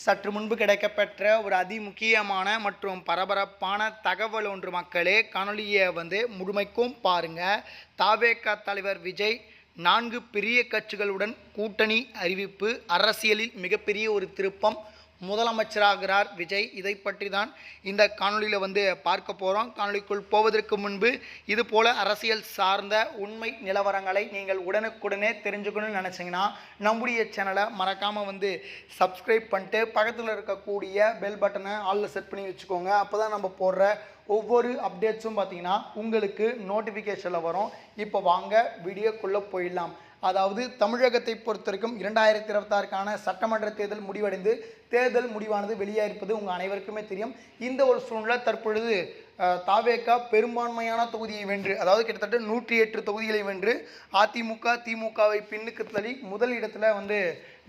சற்று முன்பு கிடைக்கப்பெற்ற ஒரு அதிமுக்கியமான மற்றும் பரபரப்பான தகவல் ஒன்று மக்களே. காணொலியை முழுமைக்கும் பாருங்க. தாவேகா தலைவர் விஜய் 4 பெரிய கட்சிகளுடன் கூட்டணி அறிவிப்பு. அரசியலில் மிகப்பெரிய ஒரு திருப்பம். முதலமைச்சராகிறார் விஜய். இதை பற்றி தான் இந்த காணொலியில் பார்க்க போகிறோம். காணொலிக்குள் போவதற்கு முன்பு இது போல் அரசியல் சார்ந்த உண்மை நிலவரங்களை நீங்கள் உடனுக்குடனே தெரிஞ்சுக்கணும்னு நினச்சிங்கன்னா நம்முடைய சேனலை மறக்காமல் சப்ஸ்கிரைப் பண்ணிட்டு பக்கத்தில் இருக்கக்கூடிய பெல் பட்டனை ஆலில் செட் பண்ணி வச்சுக்கோங்க. அப்போ தான் நம்ம போடுற ஒவ்வொரு அப்டேட்ஸும் பார்த்திங்கன்னா உங்களுக்கு நோட்டிஃபிகேஷனில் வரும். இப்போ வாங்க வீடியோக்குள்ளே போயிடலாம். அதாவது தமிழகத்தை பொறுத்த வரைக்கும் 2026க்கான சட்டமன்ற தேர்தல் முடிவடைந்து தேர்தல் முடிவானது வெளியாயிருப்பது உங்கள் அனைவருக்குமே தெரியும். இந்த ஒரு சூழ்நிலை தற்பொழுது தாவேகா பெரும்பான்மையான தொகுதியை வென்று, அதாவது கிட்டத்தட்ட 108 தொகுதிகளை வென்று அதிமுக திமுகவை பின்னுக்கு தள்ளி முதல் இடத்துல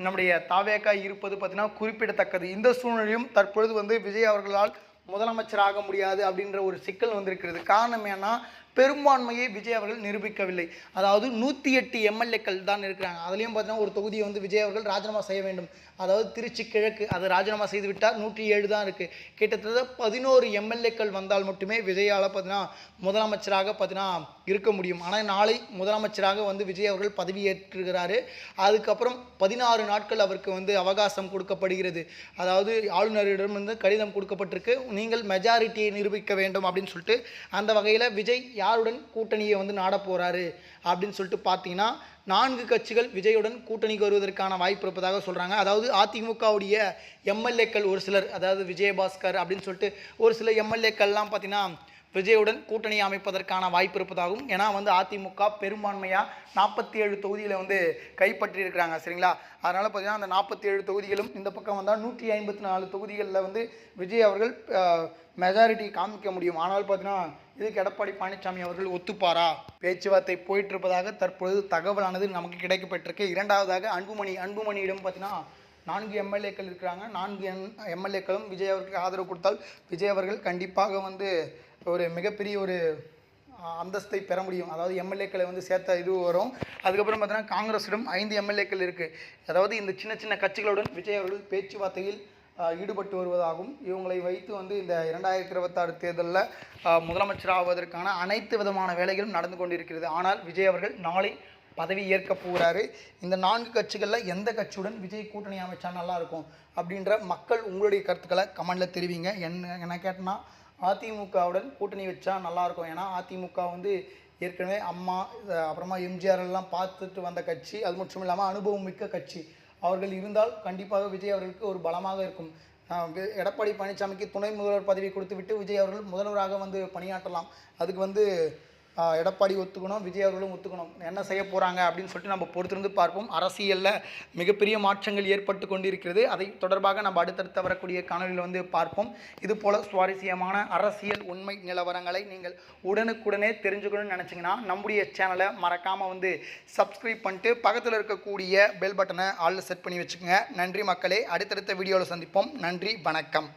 நம்முடைய தாவேகா இருப்பது பார்த்திங்கன்னா குறிப்பிடத்தக்கது. இந்த சூழ்நிலையும் தற்பொழுது விஜய் அவர்களால் முதலமைச்சராக முடியாது அப்படின்ற ஒரு சிக்கல் வந்திருக்கிறது. காரணம் ஏன்னா பெரும்பான்மையை விஜய் அவர்கள் நிரூபிக்கவில்லை. அதாவது 108 எம்எல்ஏக்கள் தான் இருக்கிறாங்க. அதுலேயும் பார்த்தீங்கன்னா ஒரு தொகுதியை விஜய் அவர்கள் ராஜினாமா செய்ய வேண்டும். அதாவது திருச்சி கிழக்கு அதை ராஜினாமா செய்து விட்டால் 107 தான் இருக்குது. கிட்டத்தட்ட 11 எம்எல்ஏக்கள் வந்தால் மட்டுமே விஜயால் பார்த்தீங்கன்னா முதலமைச்சராக பார்த்தீங்கன்னா இருக்க முடியும். ஆனால் நாளை முதலமைச்சராக விஜய் அவர்கள் பதவியேற்றுகிறாரு. அதுக்கப்புறம் 16 நாட்கள் அவருக்கு அவகாசம் கொடுக்கப்படுகிறது. அதாவது ஆளுநரிடம் கடிதம் கொடுக்கப்பட்டிருக்கு, நீங்கள் மெஜாரிட்டியை நிரூபிக்க வேண்டும் அப்படின்னு சொல்லிட்டு. அந்த வகையில் விஜய் யாருடன் கூட்டணியை நாட போகிறாரு அப்படின்னு சொல்லிட்டு பார்த்தீங்கன்னா 4 கட்சிகள் விஜயுடன் கூட்டணிக்கு வருவதற்கான வாய்ப்பு இருப்பதாக சொல்கிறாங்க. அதாவது அதிமுகவுடைய எம்எல்ஏக்கள் ஒரு சிலர், அதாவது விஜயபாஸ்கர் அப்படின்னு சொல்லிட்டு ஒரு சில எம்எல்ஏக்கள்லாம் பார்த்தீங்கன்னா விஜயுடன் கூட்டணி அமைப்பதற்கான வாய்ப்பு இருப்பதாகவும். ஏன்னா அதிமுக பெரும்பான்மையாக 47 தொகுதிகளை கைப்பற்றியிருக்கிறாங்க, சரிங்களா? அதனால் பார்த்தீங்கன்னா அந்த 47 தொகுதிகளும் இந்த பக்கம் வந்தால் 154 தொகுதிகளில் விஜய் அவர்கள் மெஜாரிட்டி காமிக்க முடியும். ஆனால் பார்த்தீங்கன்னா இதுக்கு எடப்பாடி பழனிசாமி அவர்கள் ஒத்துப்பாரா? பேச்சுவார்த்தை போயிட்டு இருப்பதாக தற்பொழுது தகவலானது நமக்கு கிடைக்கப்பட்டிருக்கு. இரண்டாவதாக அன்புமணியிடம் பார்த்தீங்கன்னா 4 எம்எல்ஏக்கள் இருக்கிறாங்க. 4 எம்எல்ஏக்களும் விஜய் அவர்களுக்கு ஆதரவு கொடுத்தால் விஜய் அவர்கள் கண்டிப்பாக ஒரு மிகப்பெரிய ஒரு அந்தஸ்தை பெற முடியும். அதாவது எம்எல்ஏக்களை சேர்த்த இது வரும். அதுக்கப்புறம் பார்த்தீங்கன்னா காங்கிரஸிடம் 5 எம்எல்ஏக்கள் இருக்குது. அதாவது இந்த சின்ன சின்ன கட்சிகளுடன் விஜய் அவர்கள் பேச்சுவார்த்தையில் ஈடுபட்டு வருவதாகவும், இவங்களை வைத்து இந்த 2026 தேர்தலில் முதலமைச்சர் ஆவதற்கான அனைத்து விதமான வேலைகளும் நடந்து கொண்டிருக்கிறது. ஆனால் விஜய் அவர்கள் நாளை பதவி ஏற்க போகிறாரு. இந்த 4 கட்சிகளில் எந்த கட்சியுடன் விஜய் கூட்டணி அமைச்சா நல்லாயிருக்கும் அப்படின்ற மக்கள் உங்களுடைய கருத்துக்களை கமெண்டில் தெரிவிங்க. என்ன கேட்டனா அதிமுகவுடன் கூட்டணி வச்சா நல்லாயிருக்கும். ஏன்னா அதிமுக ஏற்கனவே அம்மா அப்புறமா எம்ஜிஆர் எல்லாம் பார்த்துட்டு வந்த கட்சி. அது மட்டும் இல்லாமல் அனுபவம் மிக்க கட்சி. அவர்கள் இருந்தால் கண்டிப்பாக விஜய் அவர்களுக்கு ஒரு பலமாக இருக்கும். எடப்பாடி பழனிசாமிக்கு துணை முதல்வர் பதவி கொடுத்து விட்டு விஜய் அவர்கள் முதல்வராக பணியாற்றலாம். அதுக்கு எடப்பாடி ஒத்துக்கணும், விஜய் அவர்களும் ஒத்துக்கணும். என்ன செய்ய போகிறாங்க அப்படின்னு சொல்லிட்டு நம்ம பொறுத்திருந்து பார்ப்போம். அரசியலில் மிகப்பெரிய மாற்றங்கள் ஏற்பட்டு கொண்டிருக்கிறது. அதை தொடர்பாக நம்ம அடுத்தடுத்து வரக்கூடிய காணொலியில் பார்ப்போம். இது போல் சுவாரஸ்யமான அரசியல் உண்மை நிலவரங்களை நீங்கள் உடனுக்குடனே தெரிஞ்சுக்கணும்னு நினச்சிங்கன்னா நம்முடைய சேனலை மறக்காமல் சப்ஸ்கிரைப் பண்ணிட்டு பக்கத்தில் இருக்கக்கூடிய பெல் பட்டனை ஆலில் செட் பண்ணி வச்சுக்கோங்க. நன்றி மக்களே. அடுத்தடுத்த வீடியோவில் சந்திப்போம். நன்றி, வணக்கம்.